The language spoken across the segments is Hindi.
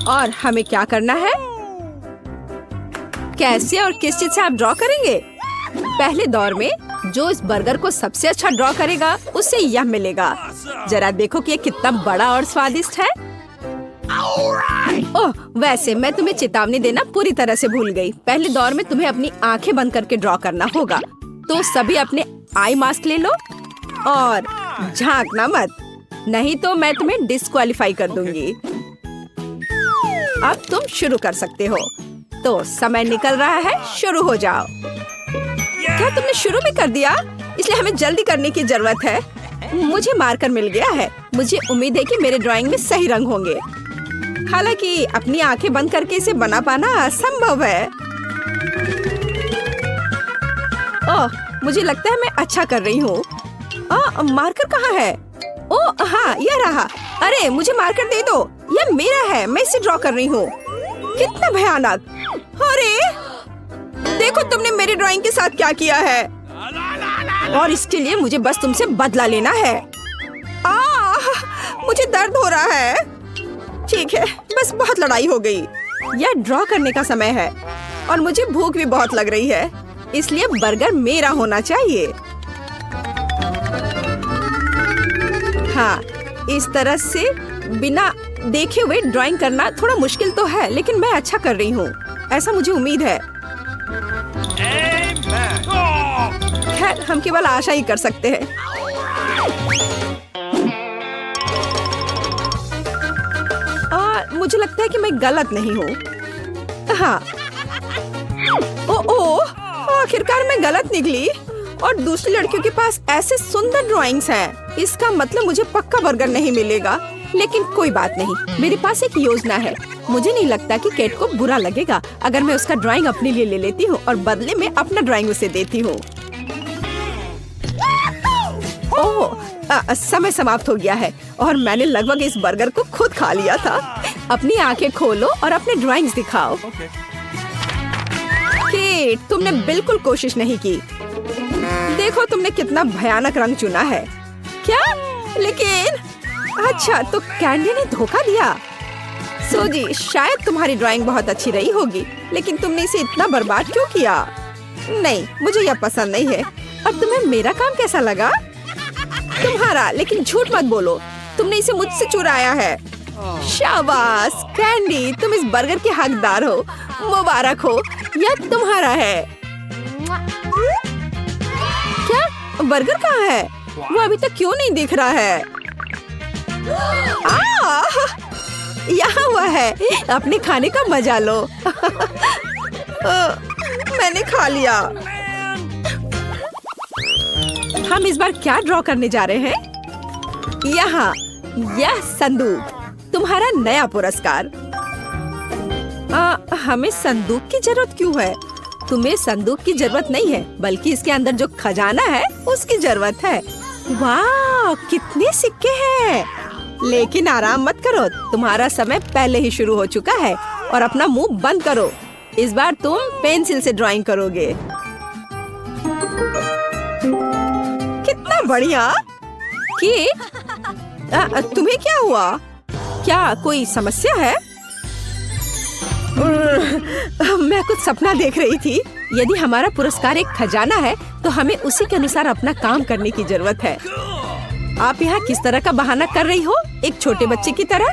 और हमें क्या करना है? कैसे और किस चीज से आप ड्रॉ करेंगे? पहले दौर में जो इस बर्गर को सबसे अच्छा ड्रॉ करेगा उसे यह मिलेगा। जरा देखो कि ये कितना बड़ा और स्वादिष्ट है। ओह, वैसे मैं तुम्हें चेतावनी देना पूरी तरह से भूल गई। पहले दौर में तुम्हें अपनी आंखें बंद करके ड्रॉ करना होगा। तो सभी अपने आई मास्क ले लो और झांकना मत, नहीं तो मैं तुम्हें डिस्क्वालीफाई कर दूंगी। अब तुम शुरू कर सकते हो। तो समय निकल रहा है, शुरू हो जाओ। क्या तुमने शुरू भी कर दिया? इसलिए हमें जल्दी करने की जरूरत है। मुझे मार्कर मिल गया है। मुझे उम्मीद है कि मेरे ड्राइंग में सही रंग होंगे। हालांकि अपनी आंखें बंद करके इसे बना पाना असंभव है। ओह, मुझे लगता है मैं अच्छा कर रही हूँ। मार्कर कहाँ है? ओह हाँ, यह रहा। अरे मुझे मार्कर दे दो, यह मेरा है, मैं इसे ड्रॉ कर रही हूँ। कितना भयानक! अरे देखो तुमने मेरी ड्राइंग के साथ क्या किया है, और इसके लिए मुझे बस तुमसे बदला लेना है। मुझे दर्द हो रहा है। ठीक है, बस बहुत लड़ाई हो गई। यह ड्रॉ करने का समय है और मुझे भूख भी बहुत लग रही है, इसलिए बर्गर मेरा होना चाहिए। हाँ, इस तरह से बिना देखे हुए ड्राइंग करना थोड़ा मुश्किल तो है, लेकिन मैं अच्छा कर रही हूँ, ऐसा मुझे उम्मीद है। खैर, हम केवल आशा ही कर सकते हैं। मुझे लगता है कि मैं गलत नहीं हूँ। हाँ, आखिरकार मैं गलत निकली और दूसरी लड़कियों के पास ऐसे सुंदर ड्राइंग्स हैं। इसका मतलब मुझे पक्का बर्गर नहीं मिलेगा, लेकिन कोई बात नहीं, मेरे पास एक योजना है। मुझे नहीं लगता कि केट को बुरा लगेगा अगर मैं उसका ड्राइंग अपने लिए ले लेती हूँ और बदले में अपना ड्राइंग उसे देती हूँ। समय समाप्त हो गया है और मैंने लगभग इस बर्गर को खुद खा लिया था। अपनी आंखें खोलो और अपने ड्राइंग्स दिखाओ। केट, तुमने बिल्कुल कोशिश नहीं की। देखो तुमने कितना भयानक रंग चुना है। क्या? लेकिन अच्छा, तो कैंडी ने धोखा दिया। सोजी, शायद तुम्हारी ड्राइंग बहुत अच्छी रही होगी, लेकिन तुमने इसे इतना बर्बाद क्यों किया? नहीं, मुझे यह पसंद नहीं है। अब तुम्हें मेरा काम कैसा लगा? तुम्हारा, लेकिन झूठ मत बोलो, तुमने इसे मुझसे चुराया है। शाबाश कैंडी, तुम इस बर्गर के हकदार हो। मुबारक हो, यह तुम्हारा है। क्या? बर्गर कहाँ है? वो अभी तक क्यों नहीं दिख रहा है? यहाँ हुआ है। अपने खाने का मजा लो। मैंने खा लिया। हम इस बार क्या ड्रॉ करने जा रहे हैं? यहाँ, यह संदूक, तुम्हारा नया पुरस्कार। हमें संदूक की जरूरत क्यों है? तुम्हें संदूक की जरूरत नहीं है, बल्कि इसके अंदर जो खजाना है उसकी जरूरत है। वाह, कितने सिक्के हैं! लेकिन आराम मत करो, तुम्हारा समय पहले ही शुरू हो चुका है। और अपना मुंह बंद करो, इस बार तुम पेंसिल से ड्राइंग करोगे। कितना बढ़िया! कि तुम्हें क्या हुआ? क्या कोई समस्या है? मैं कुछ सपना देख रही थी। यदि हमारा पुरस्कार एक खजाना है, तो हमें उसी के अनुसार अपना काम करने की जरूरत है। आप यहाँ किस तरह का बहाना कर रही हो? एक छोटे बच्चे की तरह।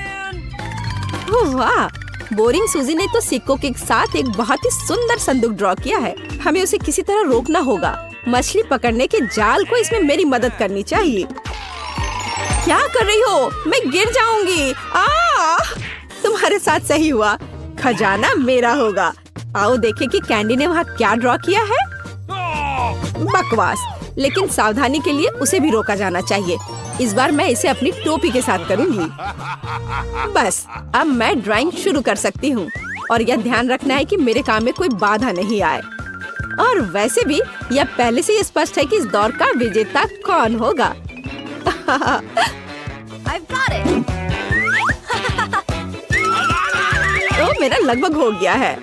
वाह, बोरिंग सूजी ने तो सिक्कों के साथ एक बहुत ही सुंदर संदूक ड्रॉ किया है। हमें उसे किसी तरह रोकना होगा। मछली पकड़ने के जाल को इसमें मेरी मदद करनी चाहिए। क्या कर रही हो? मैं गिर जाऊंगी। तुम्हारे साथ सही हुआ, खजाना मेरा होगा। आओ देखें कि कैंडी ने वहाँ क्या ड्रॉ किया है। बकवास, लेकिन सावधानी के लिए उसे भी रोका जाना चाहिए। इस बार मैं इसे अपनी टोपी के साथ करूंगी। बस, अब मैं ड्राइंग शुरू कर सकती हूँ और यह ध्यान रखना है कि मेरे काम में कोई बाधा नहीं आए। और वैसे भी यह पहले से ही स्पष्ट है कि इस दौर का विजेता कौन होगा। I've got it. तो मेरा लगभग हो गया है।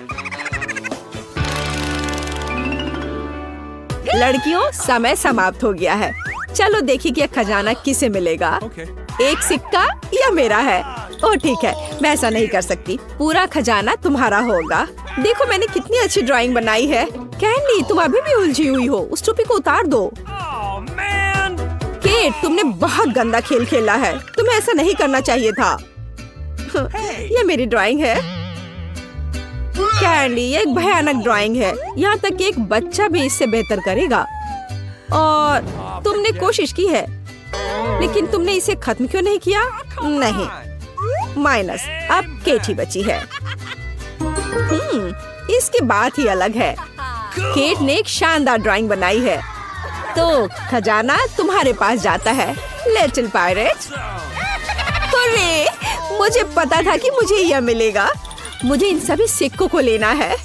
लड़कियों, समय समाप्त हो गया है। चलो देखिए कि यह खजाना किसे मिलेगा। एक सिक्का या मेरा है। ओह ठीक है, मैं ऐसा नहीं कर सकती। पूरा खजाना तुम्हारा होगा। देखो मैंने कितनी अच्छी ड्राइंग बनाई है। कैंडी, तुम अभी भी उलझी हुई हो। उस टोपी को उतार दो। केट, तुमने बहुत गंदा खेल खेला है। तुम्हें ऐसा नहीं करना चाहिए था। ये मेरी ड्राइंग है। कैंडी, ये एक भयानक ड्राइंग है। यहाँ तक कि एक बच्चा भी इससे बेहतर करेगा। और तुमने कोशिश की है, लेकिन तुमने इसे खत्म क्यों नहीं किया? नहीं, माइनस। अब केट ही बची है। इसकी बात ही अलग है। केट ने एक शानदार ड्राइंग बनाई है, तो खजाना तुम्हारे पास जाता है, लिटिल पायरेट। अरे, मुझे पता था कि मुझे यह मिलेगा। मुझे इन सभी सिक्कों को लेना है।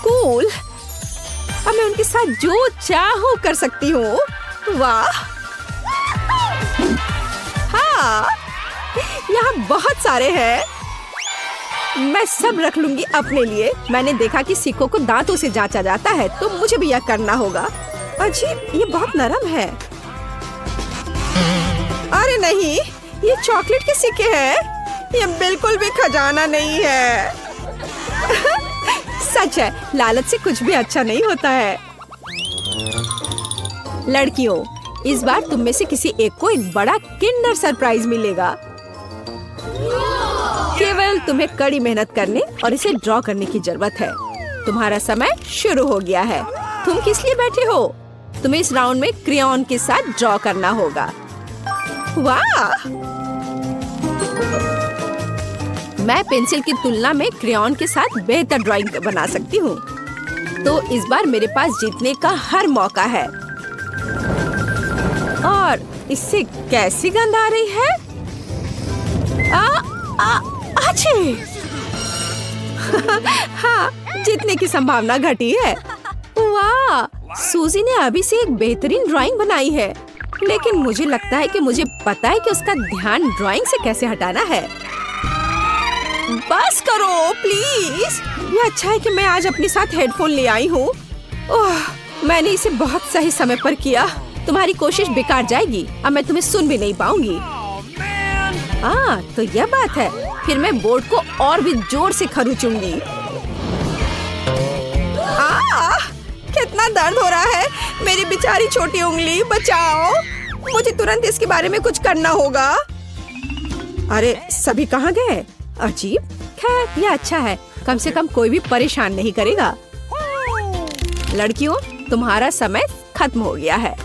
कूल। अब मैं उनके साथ जो चाहूँ कर सकती हूँ। वाह, हाँ, यहाँ बहुत सारे हैं। मैं सब रख लूंगी अपने लिए। मैंने देखा कि सिक्कों को दांतों से जांचा जाता है, तो मुझे भी यह करना होगा। अजीब, ये बहुत नरम है। अरे नहीं, ये चॉकलेट के सिक्के हैं। ये बिल्कुल भी खजाना नहीं है। सच है, लालच से कुछ भी अच्छा नहीं होता है। लड़कियों, इस बार तुम में से किसी एक को एक बड़ा किंडर सरप्राइज मिलेगा। केवल तुम्हें कड़ी मेहनत करने और इसे ड्रॉ करने की जरूरत है। तुम्हारा समय शुरू हो गया है। तुम किस लिए बैठे हो? तुम्हें इस राउंड में क्रेयॉन के साथ ड्रॉ करना होगा। वाह! मैं पेंसिल की तुलना में क्रेयॉन के साथ बेहतर ड्राइंग बना सकती हूँ। तो इस बार मेरे पास जीतने का हर मौका है। और इससे कैसी गंध आ रही है? अच्छी। हाँ, जीतने की संभावना घटी है। वाह! सूजी ने अभी से एक बेहतरीन ड्राइंग बनाई है, लेकिन मुझे लगता है कि मुझे पता है कि उसका ध्यान ड्राइंग से कैसे हटाना है। बस करो प्लीज। ये अच्छा है कि मैं आज अपने साथ हेडफोन ले आई हूँ। मैंने इसे बहुत सही समय पर किया। तुम्हारी कोशिश बेकार जाएगी। अब मैं तुम्हें सुन भी नहीं पाऊंगी। तो यह बात है। फिर मैं बोर्ड को और भी जोर से खरोचूंगी। कितना दर्द हो रहा है। मेरी बेचारी छोटी उंगली, बचाओ। मुझे तुरंत इसके बारे में कुछ करना होगा। अरे, सभी कहाँ गए? अजीब। खैर, यह अच्छा है। कम से कम कोई भी परेशान नहीं करेगा। लड़कियों, तुम्हारा समय खत्म हो गया है।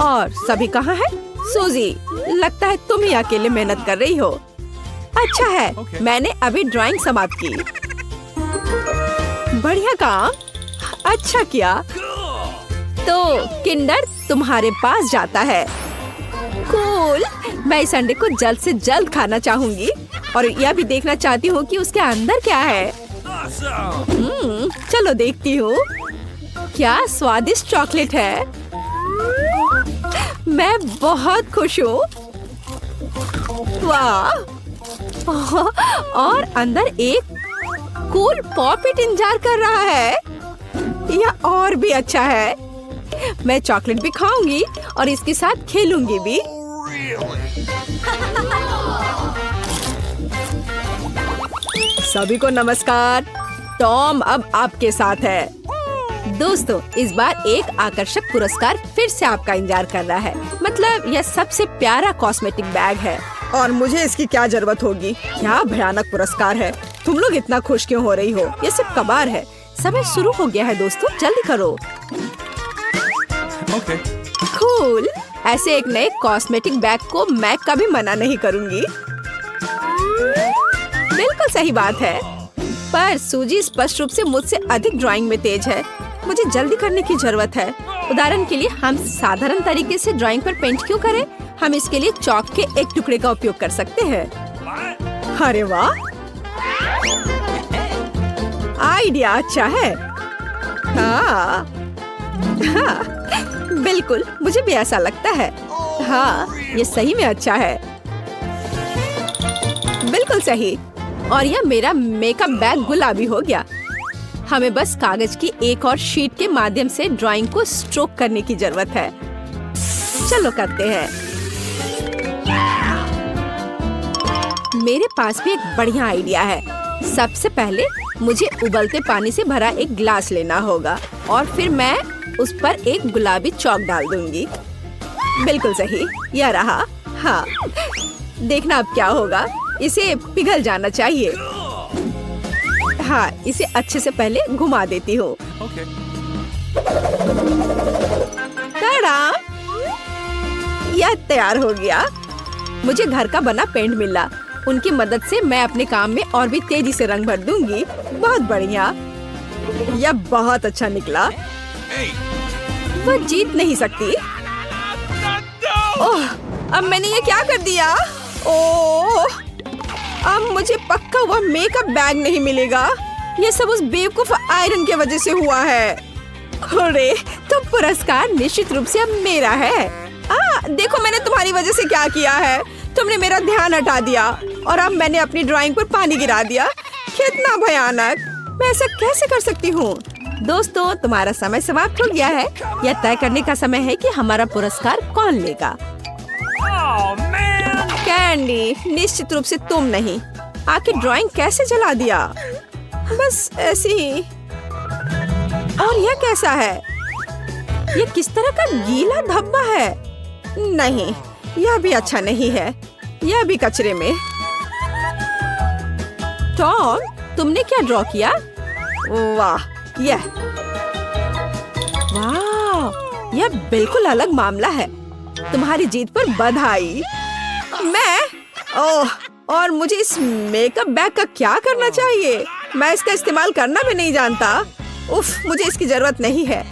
और सभी कहाँ है? सूजी, लगता है तुम ही अकेले मेहनत कर रही हो। अच्छा है, मैंने अभी ड्राइंग समाप्त की। बढ़िया काम, अच्छा किया। तो किंडर तुम्हारे पास जाता है। कूल। मैं इस अंडे को जल्द से जल्द खाना चाहूंगी और यह भी देखना चाहती हूँ कि उसके अंदर क्या है। चलो देखती हूँ। क्या स्वादिष्ट चॉकलेट है। मैं बहुत खुश हूँ। वाह! और अंदर एक कूल पॉपिट इंतजार कर रहा है। यह और भी अच्छा है। मैं चॉकलेट भी खाऊंगी और इसके साथ खेलूंगी भी। सभी को नमस्कार। टॉम अब आपके साथ है। दोस्तों, इस बार एक आकर्षक पुरस्कार फिर से आपका इंतजार कर रहा है। मतलब यह सबसे प्यारा कॉस्मेटिक बैग है और मुझे इसकी क्या जरूरत होगी। क्या भयानक पुरस्कार है। तुम लोग इतना खुश क्यों हो रही हो? ये सिर्फ कबार है। समय शुरू हो गया है दोस्तों, जल्दी करो। कूल। ऐसे एक नए कॉस्मेटिक बैग को मैं कभी मना नहीं करूंगी। बिल्कुल सही बात है। पर सूजी स्पष्ट रूप से मुझसे अधिक ड्राइंग में तेज है। मुझे जल्दी करने की जरूरत है। उदाहरण के लिए हम साधारण तरीके से ड्राइंग पर पेंट क्यों करें? हम इसके लिए चॉक के एक टुकड़े का उपयोग कर सकते हैं। अरे वाह, आइडिया अच्छा है। हाँ, बिल्कुल, मुझे भी ऐसा लगता है। हाँ, ये सही में अच्छा है। बिल्कुल सही। और यह मेरा मेकअप बैग गुलाबी हो गया। हमें बस कागज की एक और शीट के माध्यम से ड्राइंग को स्ट्रोक करने की जरूरत है। चलो करते हैं। मेरे पास भी एक बढ़िया आइडिया है। सबसे पहले मुझे उबलते पानी से भरा एक ग्लास लेना होगा और फिर मैं उस पर एक गुलाबी चॉक डाल दूंगी। बिल्कुल सही, यह रहा। हाँ, देखना अब क्या होगा। इसे पिघल जाना चाहिए। हाँ, इसे अच्छे से पहले घुमा देती हूँ। टाडा! यह तैयार हो गया। मुझे घर का बना पेंट मिला। उनकी मदद से मैं अपने काम में और भी तेजी से रंग भर दूंगी। बहुत बढ़िया, यह बहुत अच्छा निकला। वह जीत नहीं सकती। ओह, अब मैंने ये क्या कर दिया? ओह, अब मुझे पक्का वह मेकअप बैग नहीं मिलेगा। ये सब उस बेवकूफ आयरन के वजह से हुआ है। अरे, तो पुरस्कार निश्चित रूप से अब मेरा है। देखो मैंने तुम्हारी वजह से क्या किया है। तुमने मेरा ध्यान हटा दिया और अब मैंने अपनी ड्राइंग पर पानी गिरा दिया। कितना भयानक! मैं ऐसा कैसे कर सकती हूँ? दोस्तों, तुम्हारा समय समाप्त हो गया है। यह तय करने का समय है कि हमारा पुरस्कार कौन लेगा। कैंडी, निश्चित रूप से तुम नहीं। आखिर ड्राइंग कैसे जला दिया? बस ऐसे ही। और यह कैसा है? यह किस तरह का गीला धब्बा है? नहीं, यह भी अच्छा नहीं है। यह भी कचरे में। टॉम, तुमने क्या ड्रॉ किया? वाह, यह बिल्कुल अलग मामला है। तुम्हारी जीत पर बधाई। मैं? ओह, और मुझे इस मेकअप बैग का क्या करना चाहिए? मैं इसका इस्तेमाल करना भी नहीं जानता। उफ, मुझे इसकी जरूरत नहीं है।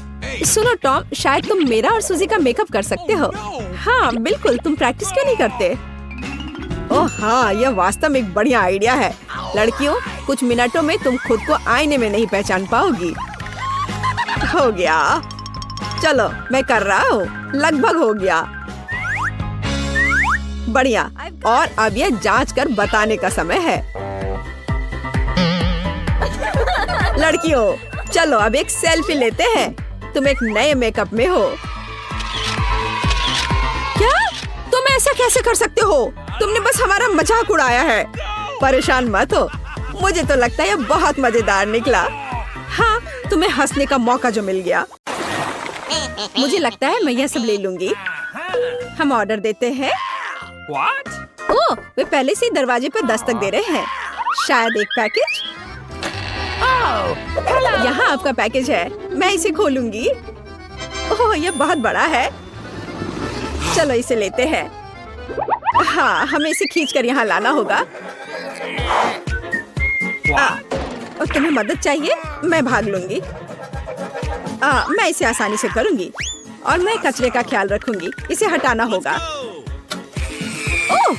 सुनो टॉम, शायद तुम मेरा और सुजी का मेकअप कर सकते हो। हाँ बिल्कुल, तुम प्रैक्टिस क्यों नहीं करते? ओह हाँ, यह वास्तव में एक बढ़िया आइडिया है। लड़कियों, कुछ मिनटों में तुम खुद को आईने में नहीं पहचान पाओगी। हो गया। चलो, मैं कर रहा हूँ। लगभग हो गया। बढ़िया। और अब यह जांच कर बताने का समय है। लड़कियों, चलो अब एक सेल्फी लेते हैं। तुम एक नए मेकअप में हो। क्या? तुम ऐसा कैसे कर सकते हो? तुमने बस हमारा मजाक उड़ाया है। परेशान मत हो, मुझे तो लगता है यह बहुत मजेदार निकला। हाँ, तुम्हें हंसने का मौका जो मिल गया। मुझे लगता है मैं यह सब ले लूंगी। हम ऑर्डर देते हैं। ओह, वे पहले से ही दरवाजे पर दस्तक दे रहे हैं। शायद एक पैकेज। यहाँ आपका पैकेज है। मैं इसे खोलूंगी। ओह, यह बहुत बड़ा है। चलो इसे लेते हैं। हाँ, हमें इसे खींचकर यहाँ लाना होगा। और तुम्हें मदद चाहिए? मैं भाग लूंगी। मैं इसे आसानी से करूंगी और मैं कचरे का ख्याल रखूंगी। इसे हटाना होगा। ओह,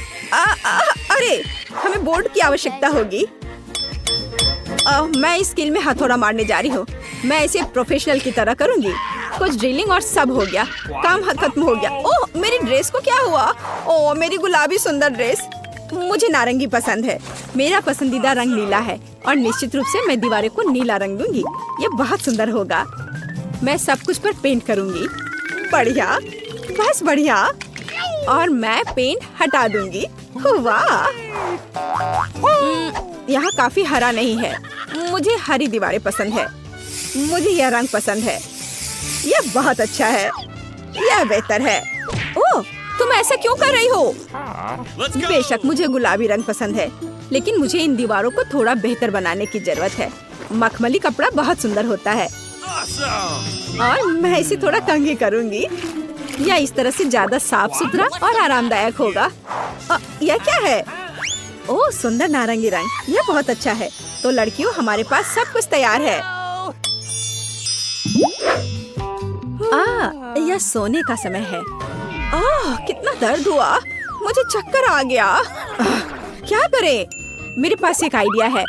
अरे, हमें बोर्ड की आवश्यकता होगी। मैं इस स्किल में हथौड़ा मारने जा रही हूँ। मैं इसे प्रोफेशनल की तरह करूंगी। कुछ ड्रिलिंग और सब हो गया। काम खत्म हो गया। ओह, मेरी ड्रेस को क्या हुआ? ओह, मेरी गुलाबी सुंदर ड्रेस। मुझे नारंगी पसंद है। मेरा पसंदीदा रंग नीला है और निश्चित रूप से मैं दीवारों को नीला रंग दूंगी। ये बहुत सुंदर होगा। मैं सब कुछ पर पेंट करूंगी। बढ़िया, बस बढ़िया। और मैं पेंट हटा दूंगी। वाह, यहाँ काफी हरा नहीं है। मुझे हरी दीवारें पसंद है। मुझे यह रंग पसंद है। यह बहुत अच्छा है। यह बेहतर है। ओह, तुम ऐसा क्यों कर रही हो? बेशक मुझे गुलाबी रंग पसंद है, लेकिन मुझे इन दीवारों को थोड़ा बेहतर बनाने की जरूरत है। मखमली कपड़ा बहुत सुंदर होता है और मैं इसे थोड़ा कंघी करूंगी। यह इस तरह से ज्यादा साफ सुथरा और आरामदायक होगा। यह क्या है? ओह, सुंदर नारंगी रंग। यह बहुत अच्छा है। तो लड़कियों, हमारे पास सब कुछ तैयार है। यह सोने का समय है। कितना दर्द हुआ। मुझे चक्कर आ गया। क्या करें? मेरे पास एक आइडिया है।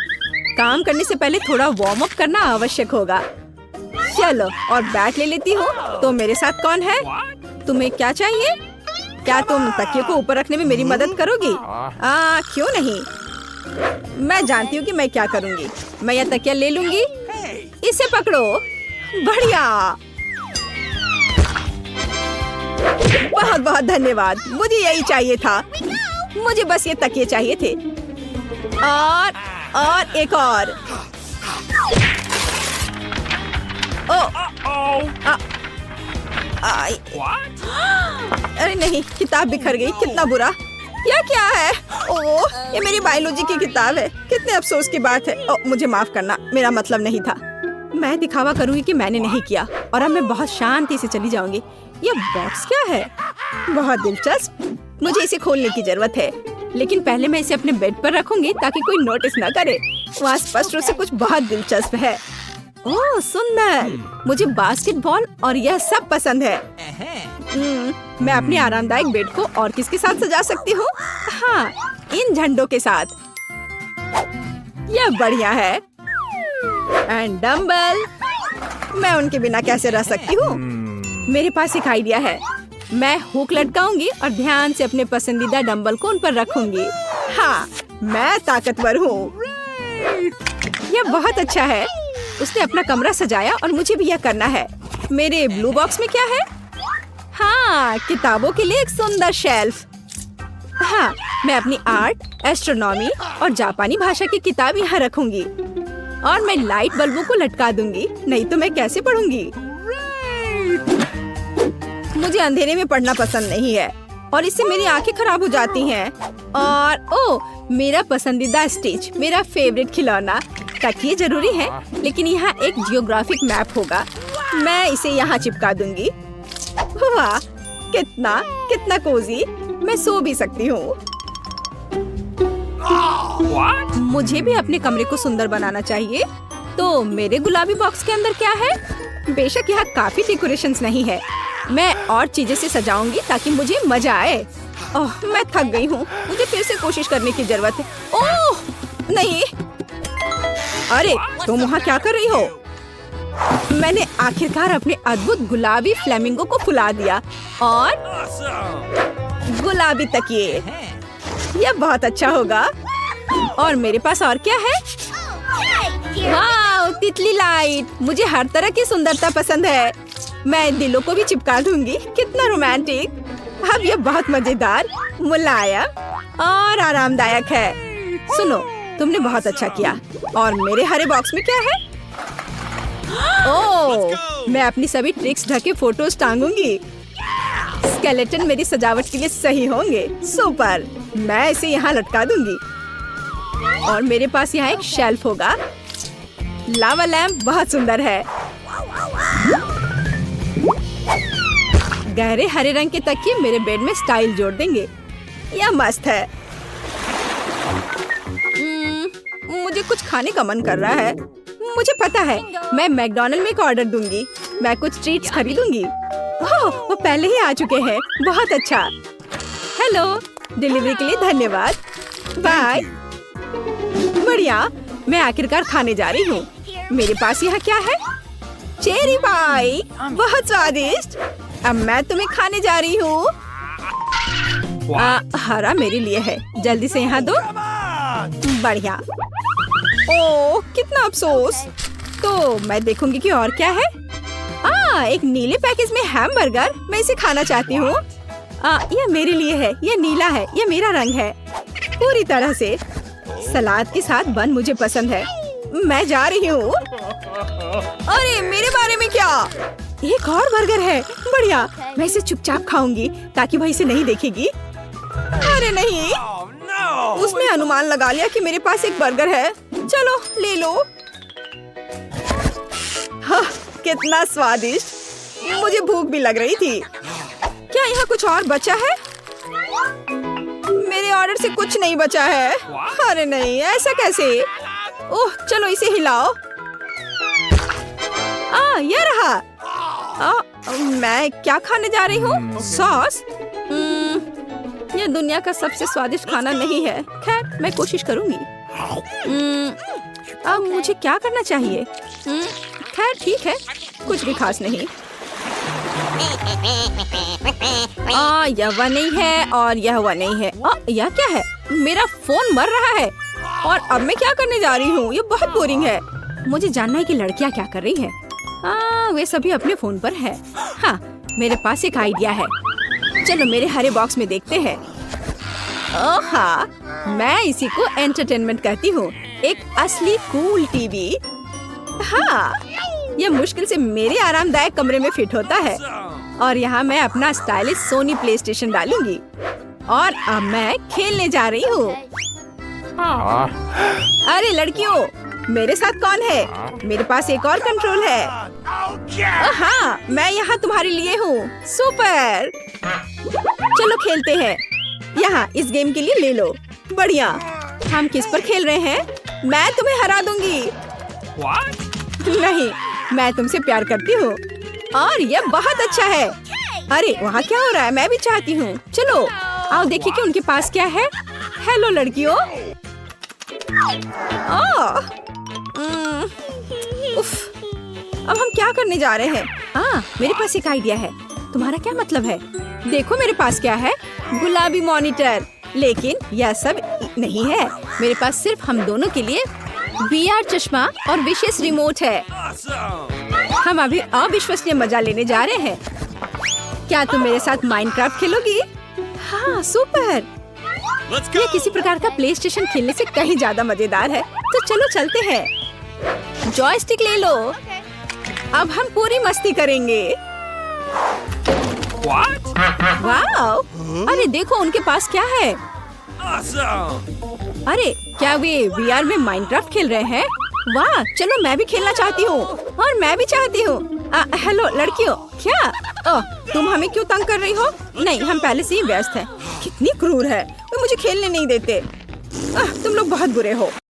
काम करने से पहले थोड़ा वार्म अप करना आवश्यक होगा। चलो, और बैट ले लेती हूँ। तो मेरे साथ कौन है? तुम्हें क्या चाहिए? क्या तुम तकिए को ऊपर रखने में मेरी मदद करोगी? क्यों नहीं? मैं जानती हूँ कि मैं क्या करूँगी। मैं यह तकिया ले लूंगी। इसे पकड़ो। बढ़िया, बहुत बहुत धन्यवाद। मुझे यही चाहिए था। मुझे बस ये तकिए चाहिए थे। और एक और। अरे नहीं, किताब बिखर गई, कितना बुरा। यह क्या है? ओह, ये मेरी बायोलॉजी की किताब है। कितने अफसोस की बात है। मुझे माफ करना, मेरा मतलब नहीं था। मैं दिखावा करूंगी कि मैंने नहीं किया और अब मैं बहुत शांति से चली जाऊंगी। ये बॉक्स क्या है? बहुत दिलचस्प। मुझे इसे खोलने की जरूरत है, लेकिन पहले मैं इसे अपने बेड पर रखूंगी ताकि कोई नोटिस न करे। वहाँ स्पष्ट रूप से कुछ बहुत दिलचस्प है। ओह सुंदर, मुझे बास्केटबॉल और यह सब पसंद है। मैं अपने आरामदायक बेड को और किसके साथ सजा सकती हूँ? हाँ, इन झंडों के साथ। यह बढ़िया है। एंड डम्बल, मैं उनके बिना कैसे रह सकती हूँ? मेरे पास एक आइडिया है। मैं हुक लटकाऊंगी और ध्यान से अपने पसंदीदा डंबल को उन पर रखूंगी। हाँ, मैं ताकतवर हूँ। यह बहुत अच्छा है। उसने अपना कमरा सजाया और मुझे भी यह करना है। मेरे ब्लू बॉक्स में क्या है? हाँ, किताबों के लिए एक सुंदर शेल्फ। हाँ, मैं अपनी आर्ट, एस्ट्रोनॉमी और जापानी भाषा की किताब यहाँ रखूंगी। और मैं लाइट बल्बों को लटका दूंगी, नहीं तो मैं कैसे पढ़ूंगी? मुझे अंधेरे में पढ़ना पसंद नहीं है और इससे मेरी आंखें खराब हो जाती हैं। और ओह, मेरा पसंदीदा स्टिच, मेरा फेवरेट खिलौना। तकिए जरूरी है, लेकिन यहाँ एक जियोग्राफिक मैप होगा। मैं इसे यहाँ चिपका दूंगी। वाह, कितना कितना कोजी। मैं सो भी सकती हूँ। मुझे भी अपने कमरे को सुंदर बनाना चाहिए। तो मेरे गुलाबी बॉक्स के अंदर क्या है? बेशक यहाँ काफी डेकोरेशंस नहीं है। मैं और चीजें से सजाऊंगी ताकि मुझे मजा आए। ओह, मैं थक गई हूँ। मुझे फिर से कोशिश करने की जरूरत है। ओह नहीं, अरे तुम वहाँ क्या कर रही हो? मैंने आखिरकार अपने अद्भुत गुलाबी फ्लेमिंगो को फुला दिया और गुलाबी तकिए। यह बहुत अच्छा होगा। और मेरे पास और क्या है? वाह, तितली लाइट। मुझे हर तरह की सुंदरता पसंद है। मैं दिलों को भी चिपका दूंगी। कितना रोमांटिक। अब यह बहुत मजेदार, मुलायम और आरामदायक है। सुनो, तुमने बहुत अच्छा किया। और मेरे हरे बॉक्स में क्या है? ओह, मैं अपनी सभी ट्रिक्स ढके फोटोज टांगूंगी। स्केलेटन मेरी सजावट के लिए सही होंगे। सुपर, मैं इसे यहाँ लटका दूंगी। और मेरे पास यहाँ एक शेल्फ होगा। लावा लैंप बहुत सुंदर है। गहरे हरे रंग के तकिए मेरे बेड में स्टाइल जोड़ देंगे। यह मस्त है। मुझे कुछ खाने का मन कर रहा है। मुझे पता है, मैं मैकडॉनल्ड में एक ऑर्डर दूंगी। मैं कुछ ट्रीट्स खरीदूंगी। ओह, वो पहले ही आ चुके हैं। बहुत अच्छा। हेलो, डिलीवरी के लिए धन्यवाद। बाय। बढ़िया, मैं आखिरकार खाने जा रही हूँ। मेरे पास यहाँ क्या है? चेरी पाई, बहुत स्वादिष्ट। अब मैं तुम्हें खाने जा रही हूँ। हरा मेरे लिए है। जल्दी से यहाँ दो। बढ़िया। ओह, कितना अफसोस। तो मैं देखूंगी कि और क्या है। एक नीले पैकेज में हैमबर्गर। मैं इसे खाना चाहती हूँ। यह मेरे लिए है। यह नीला है। यह मेरा रंग है पूरी तरह से। सलाद के साथ बन मुझे पसंद है। मैं जा रही हूँ। अरे मेरे बारे में क्या? एक और बर्गर है। बढ़िया, मैं इसे चुपचाप खाऊंगी ताकि वह इसे नहीं देखेगी। अरे नहीं, उसने अनुमान लगा लिया कि मेरे पास एक बर्गर है। चलो ले लो। हाँ, कितना स्वादिष्ट। मुझे भूख भी लग रही थी। क्या यहाँ कुछ और बचा है? मेरे ऑर्डर से कुछ नहीं बचा है। अरे नहीं, ऐसा कैसे? ओह, चलो इसे हिलाओ। यह रहा। मैं क्या खाने जा रही हूँ? सॉस। यह दुनिया का सबसे स्वादिष्ट खाना नहीं है। खैर, मैं कोशिश करूंगी। अब मुझे क्या करना चाहिए? खैर ठीक है, कुछ भी खास नहीं। यह वह नहीं है और यह वह नहीं है। यह क्या है? मेरा फोन मर रहा है और अब मैं क्या करने जा रही हूँ? ये बहुत बोरिंग है। मुझे जानना है कि लड़कियाँ क्या कर रही हैं। वे सभी अपने फोन पर है। हाँ, मेरे पास एक आइडिया है। चलो मेरे हरे बॉक्स में देखते हैं। हाँ, मैं इसी को एंटरटेनमेंट कहती हूँ। एक असली कूल टीवी। हाँ, यह मुश्किल से मेरे आरामदायक कमरे में फिट होता है। और यहाँ मैं अपना स्टाइलिश सोनी प्ले स्टेशन डालूंगी और अब मैं खेलने जा रही हूँ। अरे लड़कियों, मेरे साथ कौन है? मेरे पास एक और कंट्रोल है। हाँ, मैं यहाँ तुम्हारे लिए हूँ। सुपर, चलो खेलते हैं। यहाँ इस गेम के लिए ले लो। बढ़िया। हम किस पर खेल रहे हैं? मैं तुम्हें हरा दूंगी। नहीं, मैं तुमसे प्यार करती हूँ और यह बहुत अच्छा है। अरे वहाँ क्या हो रहा है? मैं भी चाहती हूँ। चलो आओ देखिए कि उनके पास क्या है। हेलो लड़कियों। उफ, अब हम क्या करने जा रहे हैं? मेरे पास एक आइडिया है। तुम्हारा क्या मतलब है? देखो मेरे पास क्या है। गुलाबी मॉनिटर। लेकिन यह सब नहीं है। मेरे पास सिर्फ हम दोनों के लिए VR चश्मा और विशेष रिमोट है। हम अभी अविश्वसनीय मजा लेने जा रहे हैं। क्या तुम मेरे साथ माइनक्राफ्ट खेलोगी? हाँ, सुपर। ये किसी प्रकार का प्ले स्टेशन खेलने से कहीं ज्यादा मजेदार है। तो चलो चलते हैं। जॉयस्टिक ले लो। अब हम पूरी मस्ती करेंगे। वाह! अरे देखो उनके पास क्या है। अरे क्या वे VR में माइनक्राफ्ट खेल रहे हैं? वाह! चलो मैं भी खेलना चाहती हूँ। और मैं भी चाहती हूँ। हेलो लड़कियों। क्या? तुम हमें क्यों तंग कर रही हो? नहीं, हम पहले से ही व्यस्त हैं। कितनी क्रूर है, वो मुझे खेलने नहीं देते। तुम लोग बहुत बुरे हो।